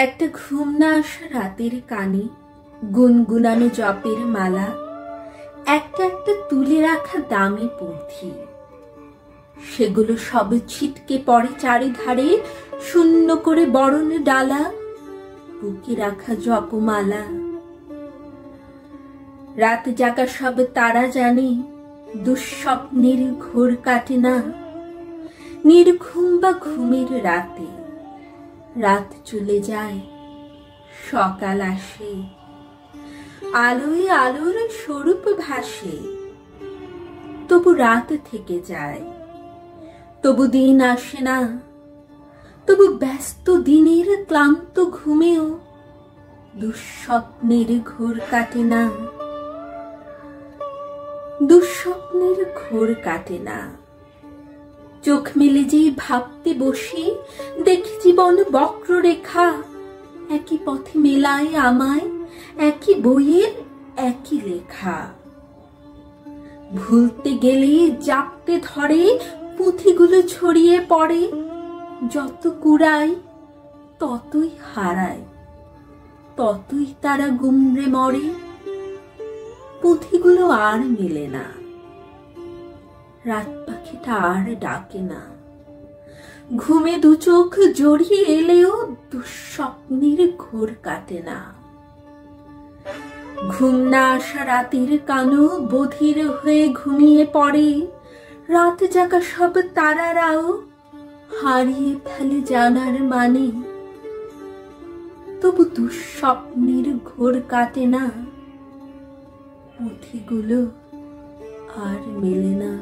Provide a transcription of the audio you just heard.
একটা ঘুম না আসা রাতের কানে গুনগুনানো জপের মালা, একটা একটা তুলে রাখা দামি পুঁথি, সেগুলো সব ছিটকে পড়ে চারিধারে, শূন্য করে বরণ ডালা, বুকে রাখা জপমালা। রাত জাগা সব তারা জানে দুঃস্বপ্নের ঘোর কাটে না। নির্ঘুম বা ঘুমের রাতে রাত চলে যায়, সকাল আসে, আলোয় আলোর স্বরূপ ভাসে, তবু রাত থেকে যায়, তবু দিন আসে না, তবু ব্যস্ত দিনের ক্লান্ত ঘুমেও দুঃস্বপ্নের ঘোর কাটে না, দুঃস্বপ্নের ঘোর কাটে না। চোখ মেলে যে ভাবতে বসি, দেখি জীবন বক্ররেখা, একই পথে মেলায় আমায়, একই বইয়ের একই লেখা। ভুলতে গেলে জাপটে ধরে, পুঁথিগুলো ছড়িয়ে পড়ে, যত কুড়াই ততই হারায়, ততই তারা গুমরে মরে। পুঁথিগুলো আর মেলে না, রাত পাখিটা আর ডাকে না, ঘুমে দু চোখ জড়িয়ে এলেও দুঃস্বপ্নের ঘোর কাটে না। ঘুম না আসা রাতের কানো বধির হয়ে ঘুমিয়ে পড়ে, রাত জাগা সব তারারাও হারিয়ে ফেলে জানার মানে, তবু দুঃস্বপ্নের ঘোর কাটে না, পুঁথিগুলো আর মেলে না।